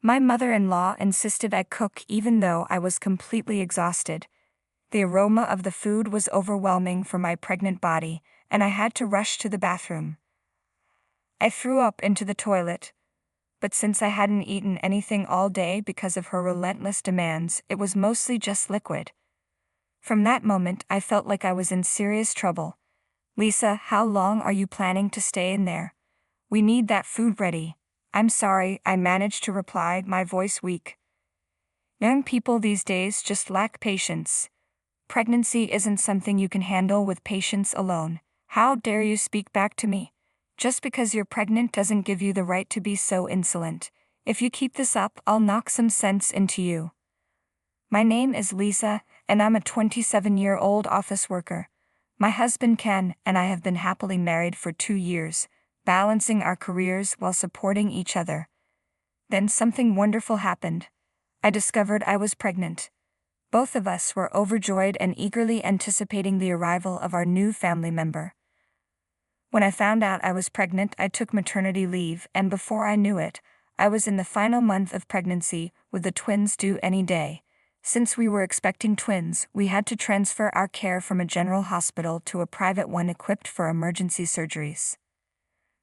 My mother-in-law insisted I cook even though I was completely exhausted. The aroma of the food was overwhelming for my pregnant body, and I had to rush to the bathroom. I threw up into the toilet, but since I hadn't eaten anything all day because of her relentless demands, it was mostly just liquid. From that moment, I felt like I was in serious trouble. "Lisa, how long are you planning to stay in there? We need that food ready." "I'm sorry," I managed to reply, my voice weak. Young people these days just lack patience. Pregnancy isn't something you can handle with patience alone. How dare you speak back to me? Just because you're pregnant doesn't give you the right to be so insolent. If you keep this up, I'll knock some sense into you. My name is Lisa, and I'm a 27-year-old office worker. My husband Ken and I have been happily married for 2 years, balancing our careers while supporting each other. Then something wonderful happened. I discovered I was pregnant. Both of us were overjoyed and eagerly anticipating the arrival of our new family member. When I found out I was pregnant, I took maternity leave, and before I knew it, I was in the final month of pregnancy, with the twins due any day. Since we were expecting twins, we had to transfer our care from a general hospital to a private one equipped for emergency surgeries.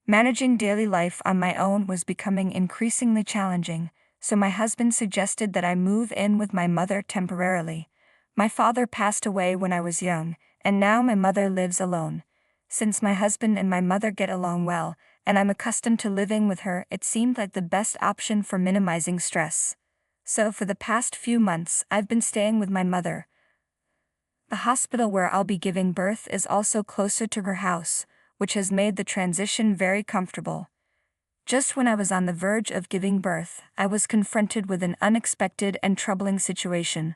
Managing daily life on my own was becoming increasingly challenging, so my husband suggested that I move in with my mother temporarily. My father passed away when I was young, and now my mother lives alone. Since my husband and my mother get along well, and I'm accustomed to living with her, it seemed like the best option for minimizing stress. So for the past few months, I've been staying with my mother. The hospital where I'll be giving birth is also closer to her house, which has made the transition very comfortable. Just when I was on the verge of giving birth, I was confronted with an unexpected and troubling situation.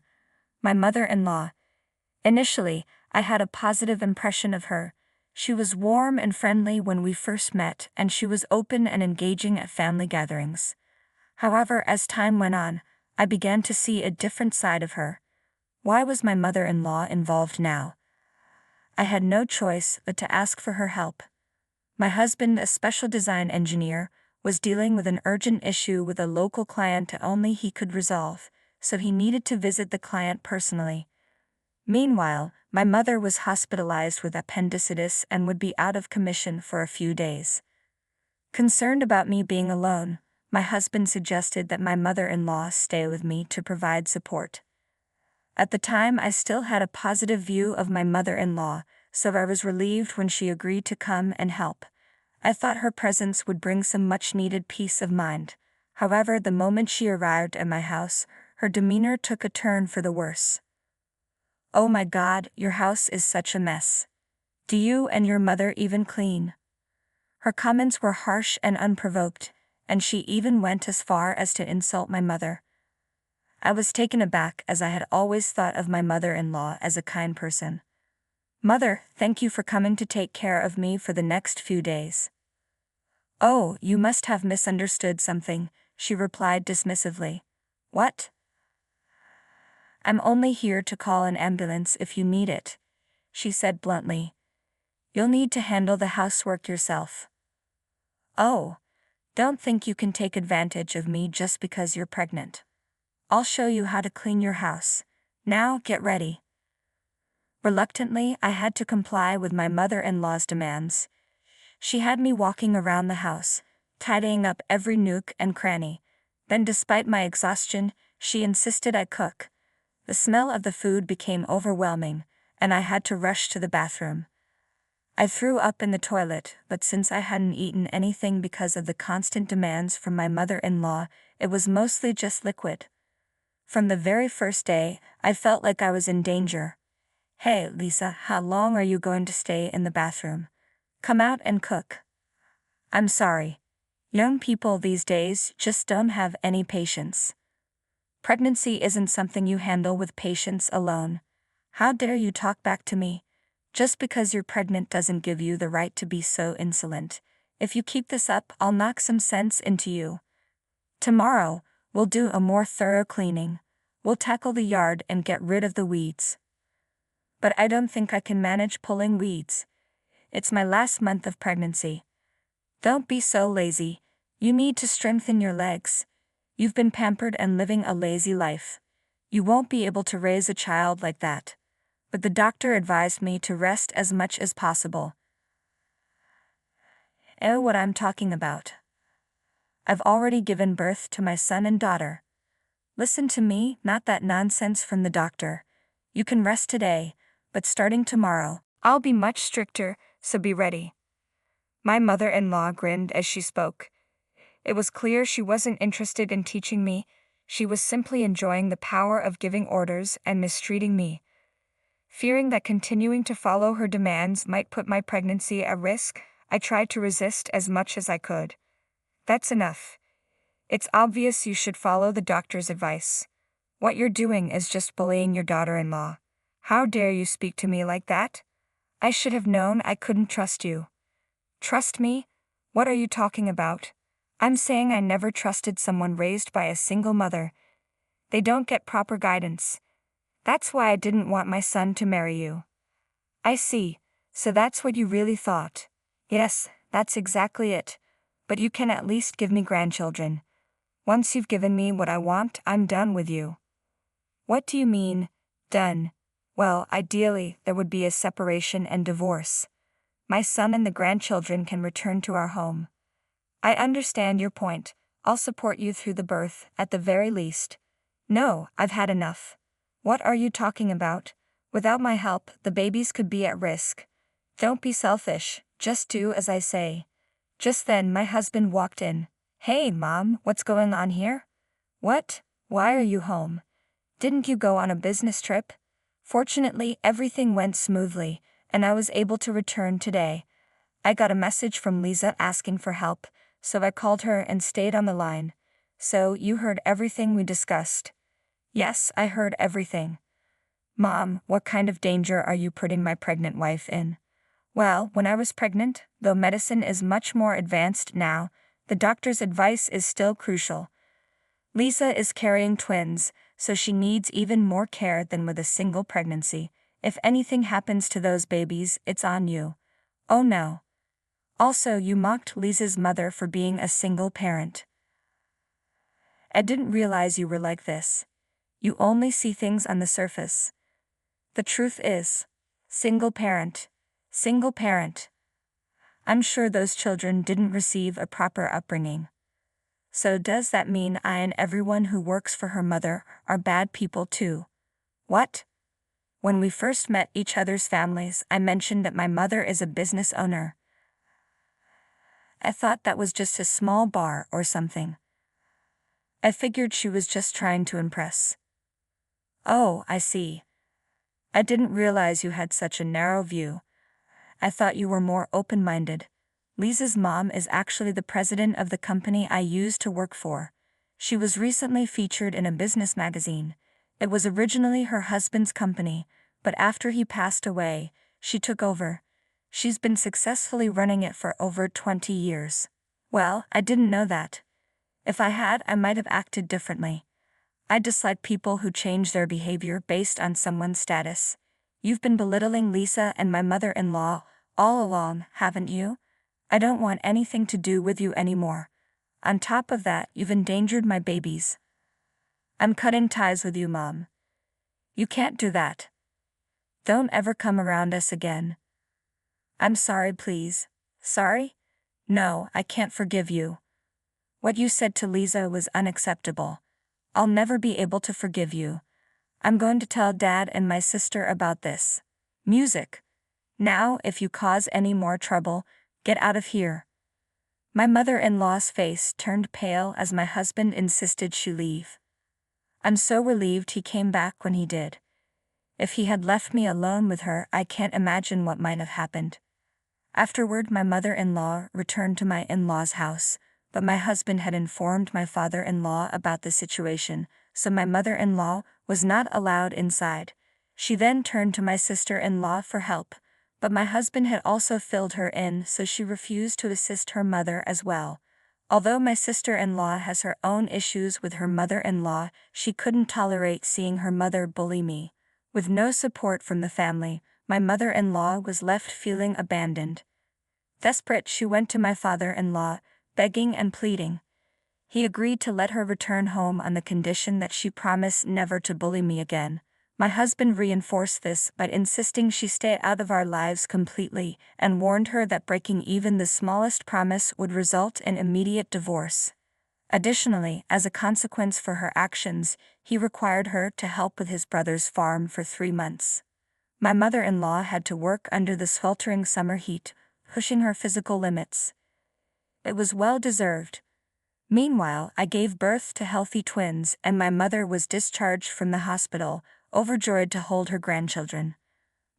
My mother-in-law. Initially, I had a positive impression of her. She was warm and friendly when we first met, and she was open and engaging at family gatherings. However, as time went on, I began to see a different side of her. Why was my mother-in-law involved now? I had no choice but to ask for her help. My husband, a special design engineer, was dealing with an urgent issue with a local client only he could resolve, so he needed to visit the client personally. Meanwhile, my mother was hospitalized with appendicitis and would be out of commission for a few days. Concerned about me being alone, my husband suggested that my mother-in-law stay with me to provide support. At the time, I still had a positive view of my mother-in-law, so I was relieved when she agreed to come and help. I thought her presence would bring some much-needed peace of mind. However, the moment she arrived at my house, her demeanor took a turn for the worse. "Oh my God, your house is such a mess. Do you and your mother even clean?" Her comments were harsh and unprovoked, and she even went as far as to insult my mother. I was taken aback, as I had always thought of my mother-in-law as a kind person. "Mother, thank you for coming to take care of me for the next few days." "Oh, you must have misunderstood something," she replied dismissively. "What?" "I'm only here to call an ambulance if you need it," she said bluntly. "You'll need to handle the housework yourself." "Oh, don't think you can take advantage of me just because you're pregnant. I'll show you how to clean your house. Now get ready." Reluctantly, I had to comply with my mother-in-law's demands. She had me walking around the house, tidying up every nook and cranny. Then, despite my exhaustion, she insisted I cook. The smell of the food became overwhelming, and I had to rush to the bathroom. I threw up in the toilet, but since I hadn't eaten anything because of the constant demands from my mother-in-law, it was mostly just liquid. From the very first day, I felt like I was in danger. "Hey, Lisa, how long are you going to stay in the bathroom? Come out and cook." "I'm sorry. Young people these days just don't have any patience. Pregnancy isn't something you handle with patience alone. How dare you talk back to me? Just because you're pregnant doesn't give you the right to be so insolent. If you keep this up, I'll knock some sense into you. Tomorrow, we'll do a more thorough cleaning. We'll tackle the yard and get rid of the weeds." "But I don't think I can manage pulling weeds. It's my last month of pregnancy." "Don't be so lazy. You need to strengthen your legs. You've been pampered and living a lazy life. You won't be able to raise a child like that. But the doctor advised me to rest as much as possible. What I'm talking about. I've already given birth to my son and daughter. Listen to me, not that nonsense from the doctor. You can rest today, but starting tomorrow, I'll be much stricter, so be ready. My mother-in-law grinned as she spoke. It was clear she wasn't interested in teaching me, she was simply enjoying the power of giving orders and mistreating me. Fearing that continuing to follow her demands might put my pregnancy at risk, I tried to resist as much as I could. That's enough. It's obvious you should follow the doctor's advice. What you're doing is just bullying your daughter-in-law. How dare you speak to me like that? I should have known I couldn't trust you. Trust me? What are you talking about? I'm saying I never trusted someone raised by a single mother. They don't get proper guidance. That's why I didn't want my son to marry you. I see, so that's what you really thought. Yes, that's exactly it. But you can at least give me grandchildren. Once you've given me what I want, I'm done with you. What do you mean, done? Well, ideally, there would be a separation and divorce. My son and the grandchildren can return to our home. I understand your point. I'll support you through the birth, at the very least. No, I've had enough. What are you talking about? Without my help, the babies could be at risk. Don't be selfish, just do as I say. Just then my husband walked in. Hey, Mom, what's going on here? What? Why are you home? Didn't you go on a business trip? Fortunately, everything went smoothly, and I was able to return today. I got a message from Lisa asking for help, so I called her and stayed on the line. So, you heard everything we discussed? Yes, I heard everything. Mom, what kind of danger are you putting my pregnant wife in? Well, when I was pregnant, though medicine is much more advanced now, the doctor's advice is still crucial. Lisa is carrying twins, so she needs even more care than with a single pregnancy. If anything happens to those babies, it's on you. Oh no. Also, you mocked Lisa's mother for being a single parent. I didn't realize you were like this. You only see things on the surface. The truth is, single parent. Single parent. I'm sure those children didn't receive a proper upbringing. So does that mean I and everyone who works for her mother are bad people too? What? When we first met each other's families, I mentioned that my mother is a business owner. I thought that was just a small bar or something. I figured she was just trying to impress. Oh, I see. I didn't realize you had such a narrow view. I thought you were more open-minded. Lisa's mom is actually the president of the company I used to work for. She was recently featured in a business magazine. It was originally her husband's company, but after he passed away, she took over. She's been successfully running it for over 20 years. Well, I didn't know that. If I had, I might have acted differently. I dislike people who change their behavior based on someone's status. You've been belittling Lisa and my mother-in-law all along, haven't you? I don't want anything to do with you anymore. On top of that, you've endangered my babies. I'm cutting ties with you, Mom. You can't do that. Don't ever come around us again. I'm sorry, please. Sorry? No, I can't forgive you. What you said to Lisa was unacceptable. I'll never be able to forgive you. I'm going to tell Dad and my sister about this. Music. Now, if you cause any more trouble, get out of here. My mother-in-law's face turned pale as my husband insisted she leave. I'm so relieved he came back when he did. If he had left me alone with her, I can't imagine what might have happened. Afterward, my mother-in-law returned to my in-law's house, but my husband had informed my father-in-law about the situation, so my mother-in-law was not allowed inside. She then turned to my sister-in-law for help, but my husband had also filled her in, so she refused to assist her mother as well. Although my sister-in-law has her own issues with her mother-in-law, she couldn't tolerate seeing her mother bully me. With no support from the family, my mother-in-law was left feeling abandoned. Desperate, she went to my father-in-law, begging and pleading. He agreed to let her return home on the condition that she promise never to bully me again. My husband reinforced this by insisting she stay out of our lives completely and warned her that breaking even the smallest promise would result in immediate divorce. Additionally, as a consequence for her actions, he required her to help with his brother's farm for 3 months. My mother-in-law had to work under the sweltering summer heat, pushing her physical limits. It was well deserved. Meanwhile, I gave birth to healthy twins and my mother was discharged from the hospital, overjoyed to hold her grandchildren.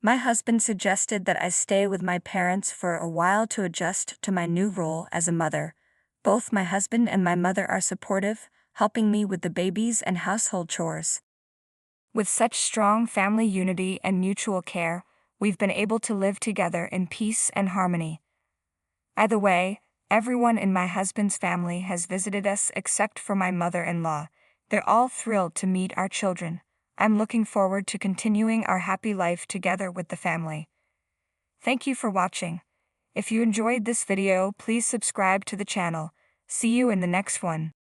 My husband suggested that I stay with my parents for a while to adjust to my new role as a mother. Both my husband and my mother are supportive, helping me with the babies and household chores. With such strong family unity and mutual care, we've been able to live together in peace and harmony. Either way, everyone in my husband's family has visited us except for my mother-in-law. They're all thrilled to meet our children. I'm looking forward to continuing our happy life together with the family. Thank you for watching. If you enjoyed this video, please subscribe to the channel. See you in the next one.